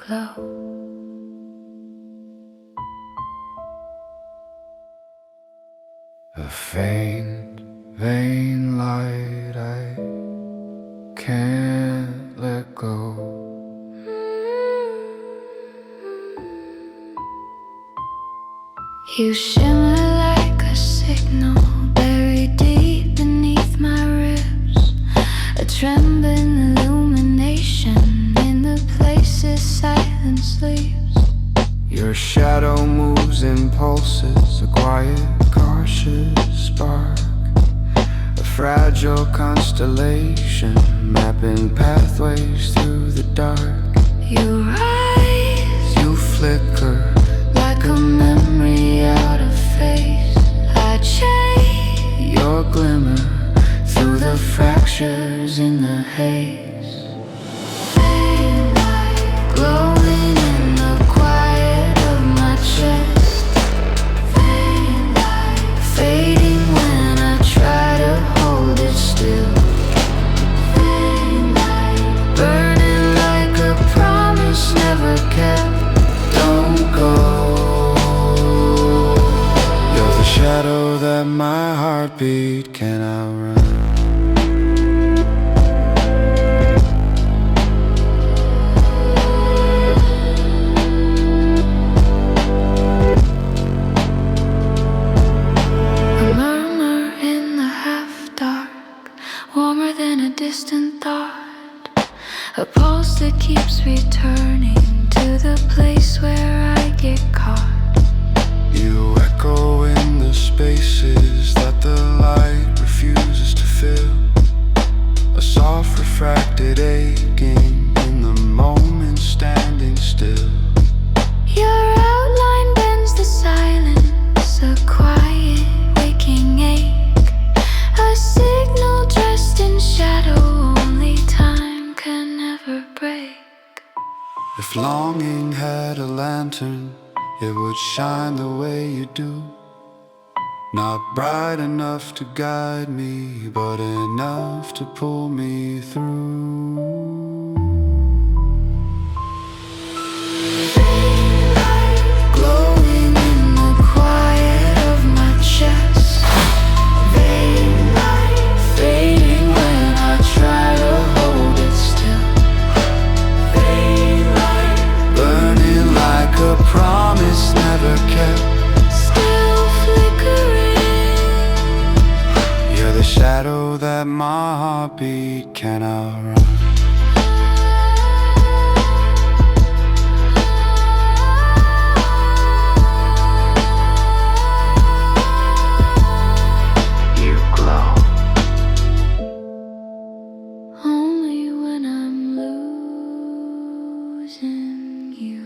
glow. A faint, vain light I can't let go. You shimmer like a signal buried deep beneath my ribs, a trembling illumination in the places silence leaves. Your shadow moves in pulses, a quiet, cautious spark, a fragile constellation mapping pathways through the dark. You rise, you flicker like a memory out of phase. I chase your glimmer through the fractures in the haze. Faint light glowing in the quiet of my chest. Faint light fading when I try to hold it still. Faint light burning like a promise never kept. Don't go. Shadow that my heartbeat can outrun. A murmur in the half-dark, warmer than a distant thought, a pulse that keeps returning to the place where I get caught. You echo in the spaces that the light refuses to fill, a soft refracted aching in the moment standing still. Your outline bends the silence, a quiet waking ache, a signal dressed in shadow only time can never break. If longing had a lantern, it would shine the way you do. Not bright enough to guide me, but enough to pull me through. Faint light glowing in the quiet of my chest. Faint light fading when I try to hold it still. Faint light burning like a promise never kept. still flickering. You're the shadow that my heartbeat can outrun. You glow Only when I'm losing you.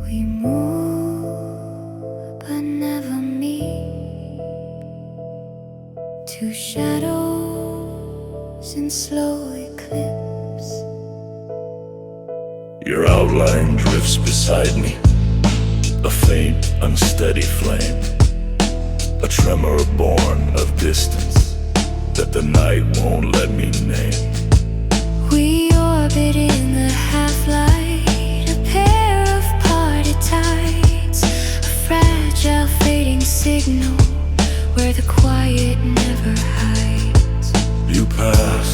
We move but never meet, two shadows in slow eclipse. Your outline drifts beside me, a faint, unsteady flame, a tremor born of distance that the night won't let me name. We orbit in the half-light, a pair of parted tides, a fragile fading signal where the quiet never hides. You pass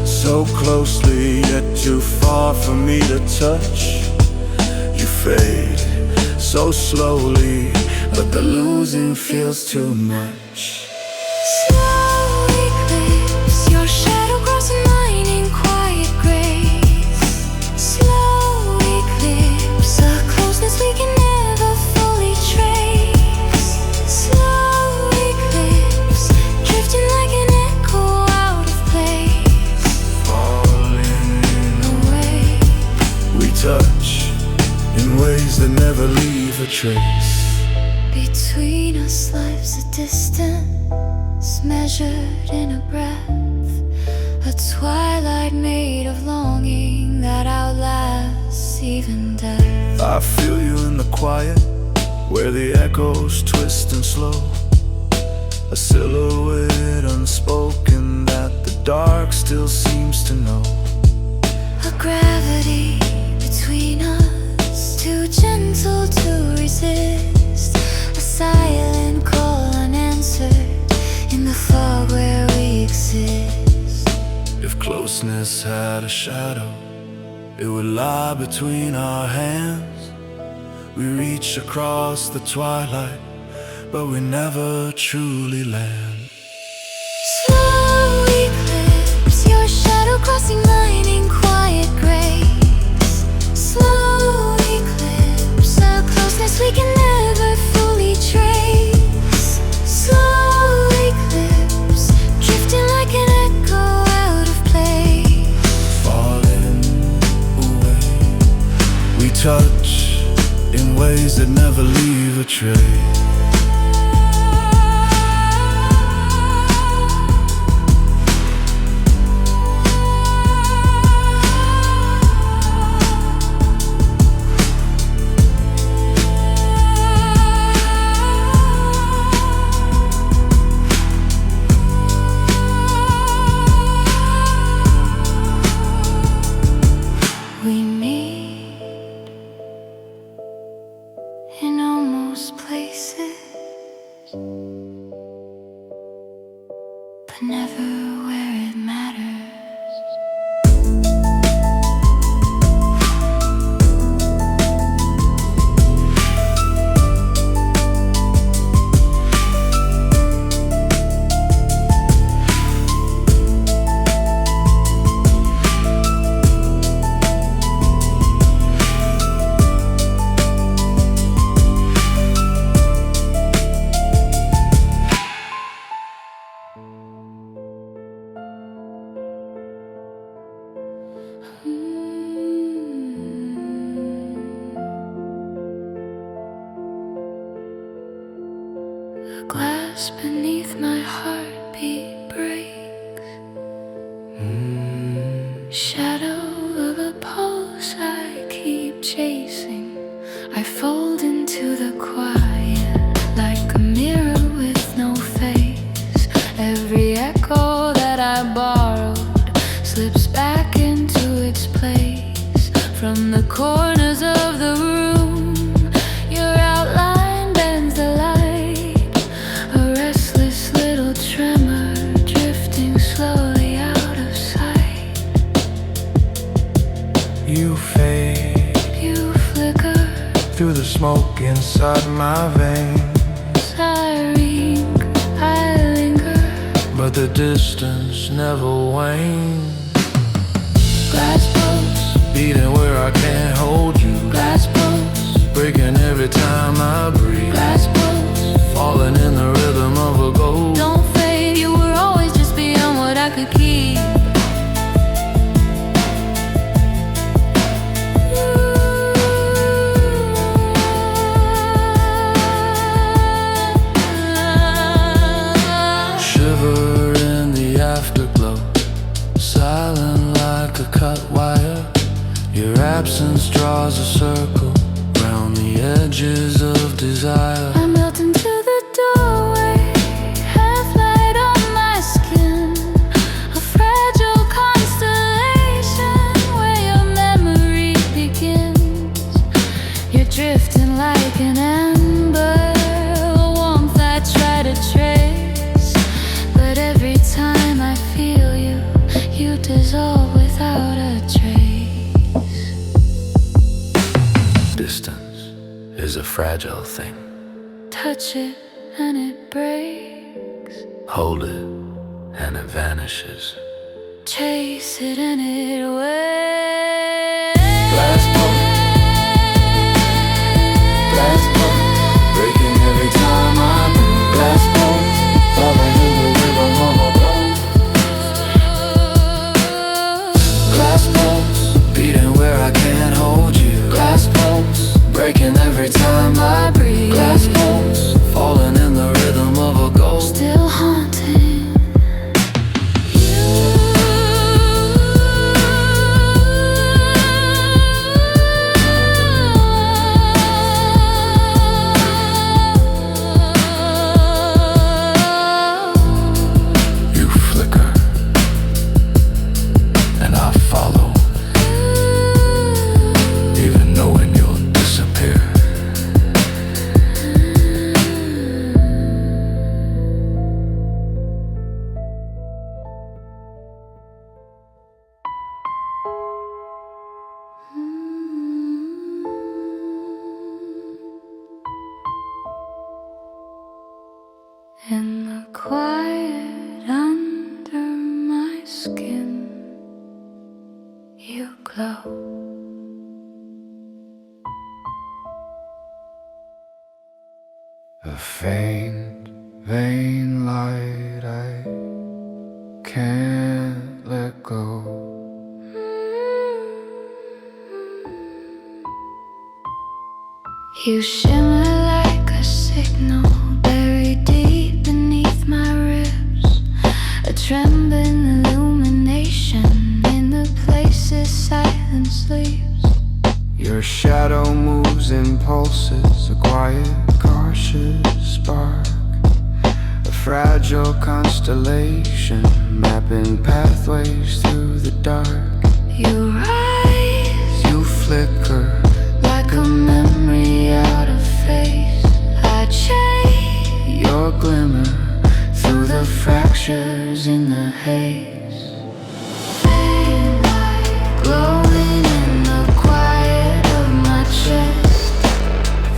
so closely, yet too far for me to touch. You fade so slowly, but the losing feels too much. Slow eclipse, your shadow crossing mine in quiet grace. Slow eclipse, a closeness we can never fully trace. Slow eclipse, drifting like an echo out of place. Falling Away, we touch in ways that never leave a trace. between us life's a distance measured in a breath, a twilight made of longing that outlasts even death. I feel you in the quiet, where the echoes twist and slow. A silhouette unspoken that the dark still seems to know. A gravity between us, too gentle to resist. A silent call unanswered in the fog where we exist. If closeness had a shadow, it would lie between our hands. We reach across the twilight, but we never truly land. Slow eclipse, your shadow crossing mine in quiet grace. Slow eclipse, a closeness we can never fully trace. Slow eclipse, drifting like an echo out of place. Falling away, we touch in ways that never leave a trace. We meet in almost places, but never where it matters. The glass beneath my heartbeat breaks. Shadow of a pulse I keep chasing. I fold into the quiet like a mirror with no face. Every echo that I borrowed slips back into its place. From the corners of the room, your outline bends the light. A restless little tremor drifting slowly out of sight. You fade, You flicker, through the smoke inside my veins, I ring, I linger. but the distance never wanes. Glass posts, Beating where I can't hold you, glass posts, breaking every time I breathe. glass posts. Falling in the rhythm of a ghost. Don't fade, you were always just beyond what I could keep. Shiver in the afterglow, silent like a cut wire. Your absence draws a circle round the edges of desire. I melt into the doorway, half light on my skin. A fragile constellation where your memory begins. You're drifting like an ember, a warmth I try to trace. But every time I feel you, you dissolve without a trace. Distance is a fragile thing. Touch it and it breaks. Hold it and it vanishes. Chase it and it waits. Glass pulse, glass pulse, breaking every time I breathe. Glass pulse, falling in the rhythm of a ghost. Glass pulse, beating where I can't hold you. Glass pulse, breaking every time I breathe. Glass pulse, falling in the rhythm of a ghost. Still haunting. You glow. A faint, vain light I can't let go. You shimmer like a signal buried deep beneath my ribs, a trembling illumination in the places silence leaves. Your shadow moves in pulses, a quiet, cautious spark, a fragile constellation mapping pathways through the dark. You rise, You flicker like a memory out of phase. I chase your glimmer through the fractures in the haze. Faint light glowing in the quiet of my chest.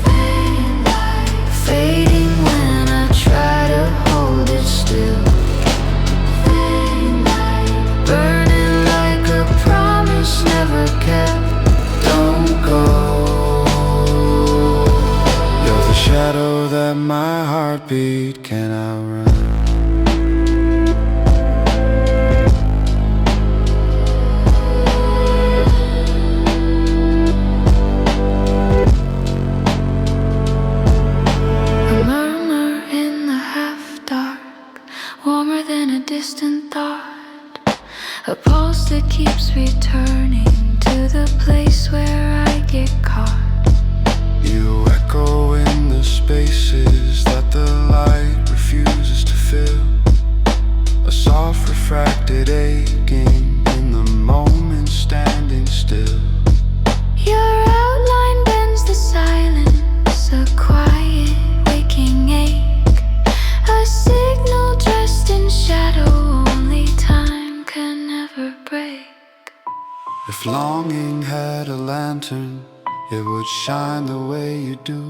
Faint light fading when I try to hold it still. Faint light burning like a promise never kept. Don't go. You're the shadow that my heartbeat can outrun. A murmur in the half-dark, warmer than a distant thought, a pulse that keeps returning to the place where I get caught. You echo in the spaces that the light refuses to fill, a soft refracted aching in the moment standing still. Your outline bends the silence, a quiet waking ache, a signal dressed in shadow only time can never break. If longing had a lantern, it would shine the way you do.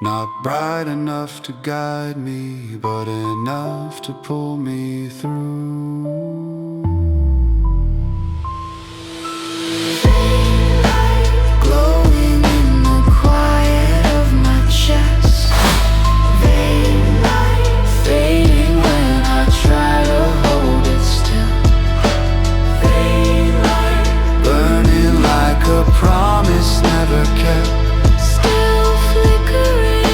Not bright enough to guide me, but enough to pull me through. Glowing in the quiet of my chest. Vain light fading when I try to hold it still. Vain light Burning like a promise never kept. still flickering.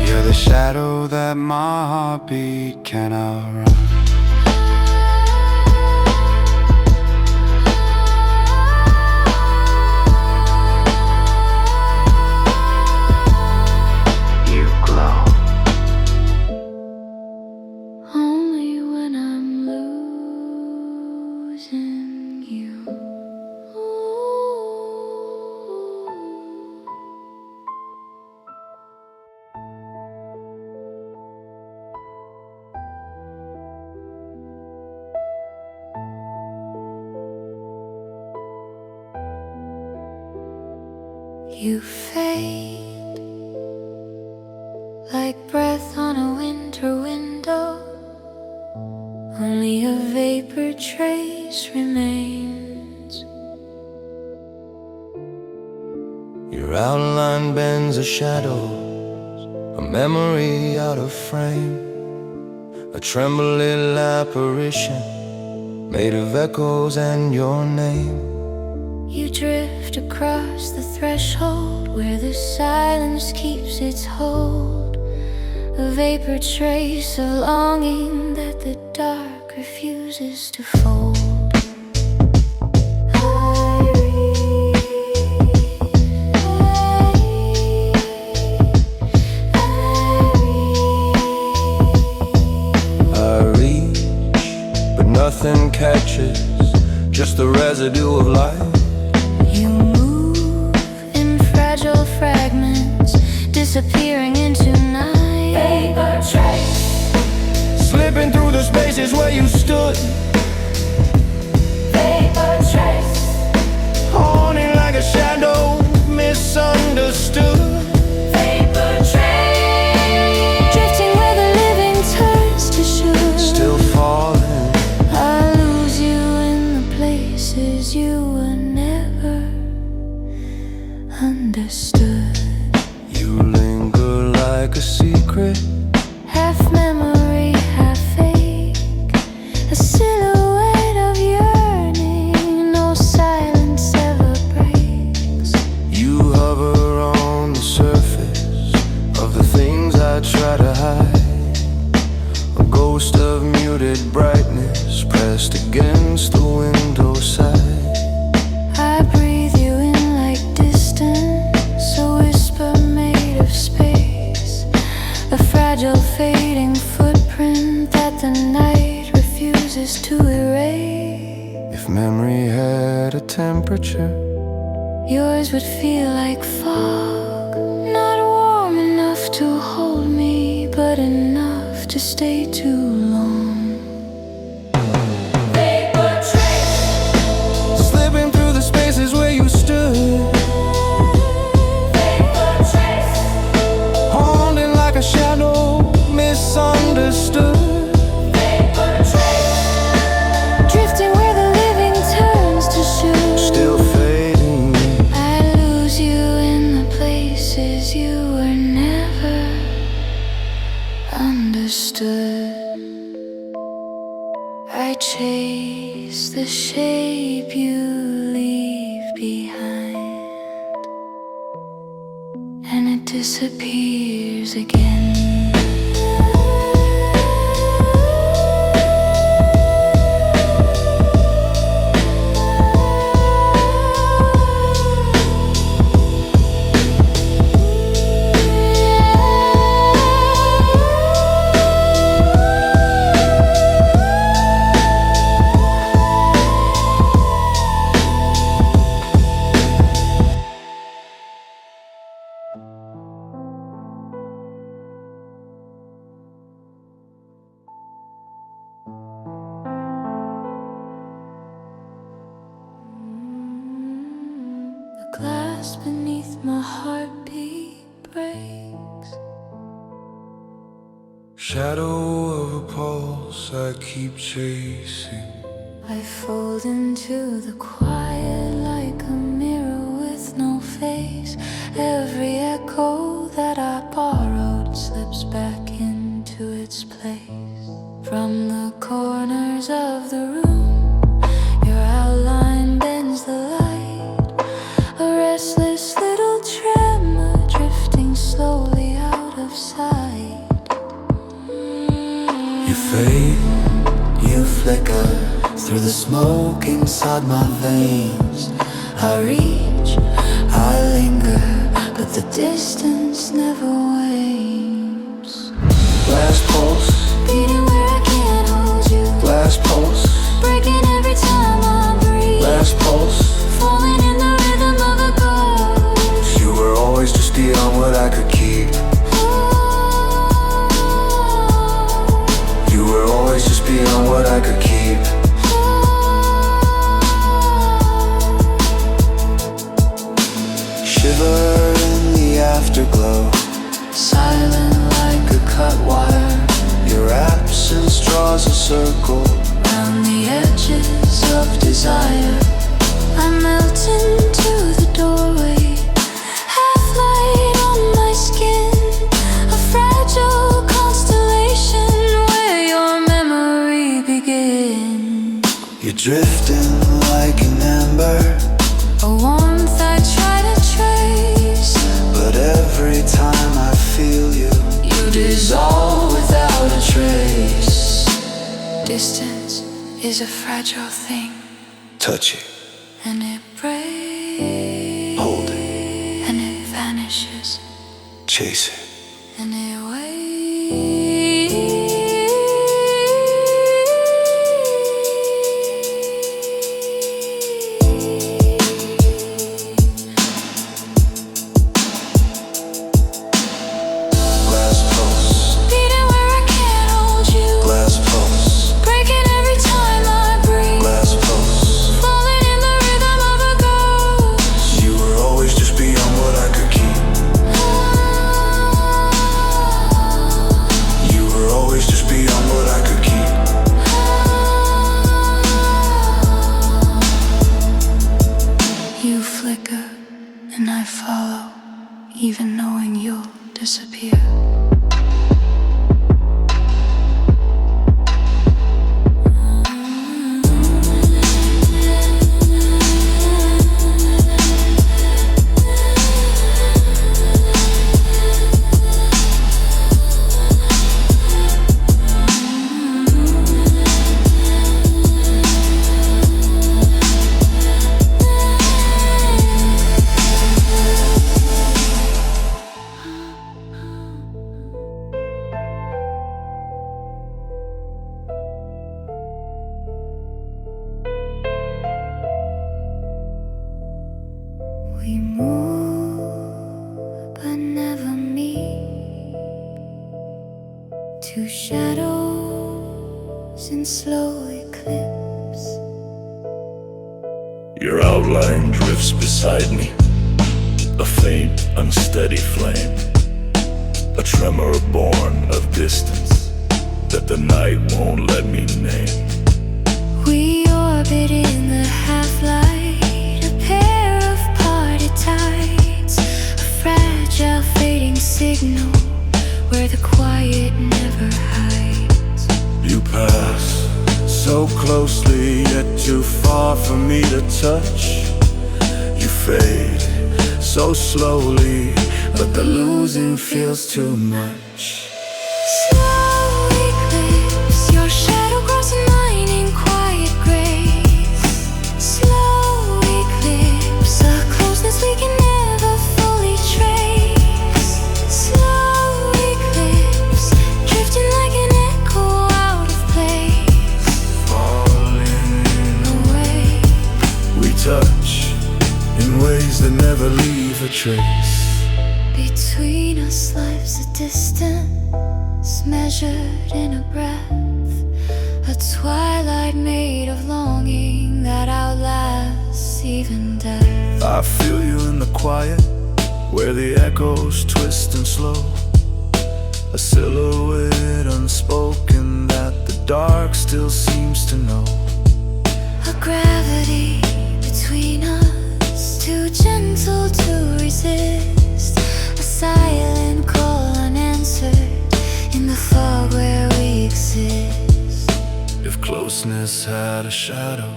You're the shadow that my heartbeat can outrun. You glow. Only when I'm losing you. You fade like breath on a winter window. Only a vapor trace remains. Your outline bends a shadow, a memory out of frame, a trembling apparition made of echoes and your name. You drift across the threshold where the silence keeps its hold, a vapor trace, a longing that the dark refuses to fold. I reach, but nothing catches, just the residue of light. You move in fragile fragments, disappearing into night. Vapor trace, Slipping through the spaces where you stood, vapor trace, haunting like a shadow misunderstood. vapor trace, drifting where the living turns to should. Still falling, I lose you in the place ghost of muted brightness pressed against the window side. I breathe you in like distance, a whisper made of space, a fragile fading footprint that the night refuses to erase. If memory had a temperature, yours would feel like fog, not warm enough to hold me, but enough to stay too long. Vapor trace, slipping through the spaces where you stood. Vapor trace, haunting like a shadow misunderstood. Vapor trace, Drifting where the living turns to shoes. still fading. I lose you in the places you were never understood. I chase the shape you leave behind, and it disappears again. The glass beneath my heartbeat breaks. Shadow of a pulse I keep chasing. I fold into the quiet like a mirror with no face. Every echo that I borrowed slips back into its place. From the corners of the room, your outline bends the light. A restless little tremor drifting slowly out of sight. You fade, you flicker through the smoke inside my veins. I reach, I linger, but the distance never wanes. Last pulse, Beating where I can't hold you, last pulse, breaking every time I breathe. last pulse. Falling in the rhythm of a ghost. You were always just beyond what I could keep. You were always just beyond what I could keep. Shiver in the afterglow, Silent like a cut wire, your absence draws a circle. round the edges of desire. I melt into the doorway, half light on my skin, a fragile constellation where your memory begins. You're drifting like an ember, A warmth I try to trace, but every time I feel you, you dissolve without a trace. Distance is a fragile thing, touch it, and it breaks, hold it, and it vanishes, chase it. and it waits. Last pulse, Beating where I can't hold you, last pulse, breaking every time I breathe. last pulse. Falling in the rhythm of a ghost. You were always just beyond what I could keep. in slow eclipse. Your outline drifts beside me, a faint, unsteady flame, a tremor born of distance that the night won't let me name. We orbit in the half-light, a pair of parted tides, a fragile fading signal where the quiet never hides. You pass so closely, yet too far for me to touch. You fade so slowly, but the losing feels too much. Slow eclipse, your shadow crossing mine in quiet grace. Slow eclipse, a closeness we can never fully trace. Slow eclipse, drifting like an echo out of place. Falling Away. we touch in ways that never leave a trace. Between us life's a distance measured in a breath, a twilight made of longing that outlasts even death. I feel you in the quiet, where the echoes twist and slow, a silhouette unspoken that the dark still seems to know. A gravity between us, too gentle to resist, a silent call unanswered in the fog where we exist. If closeness had a shadow,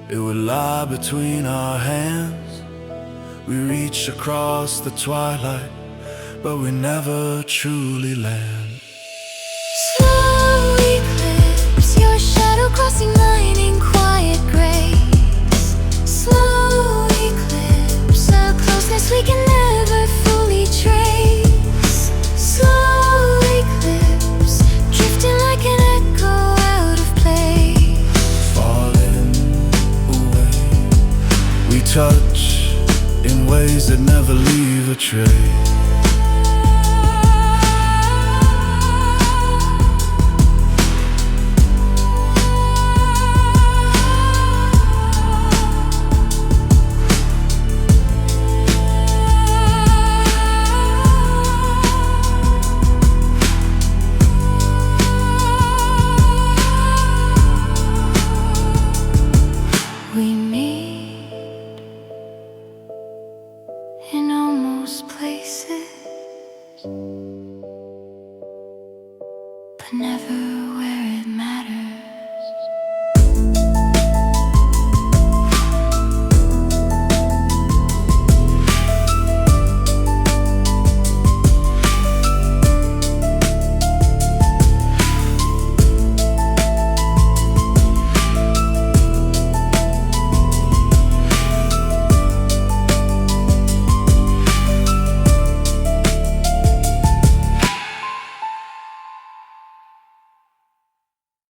it would lie between our hands. We reach across the twilight, but we never truly land. Slow eclipse, your shadow crossing mine in quiet grace. Slow eclipse, a closeness we can never fully trace. Slow eclipse, drifting like an echo out of place. Falling away, we touch in ways that never leave a trace.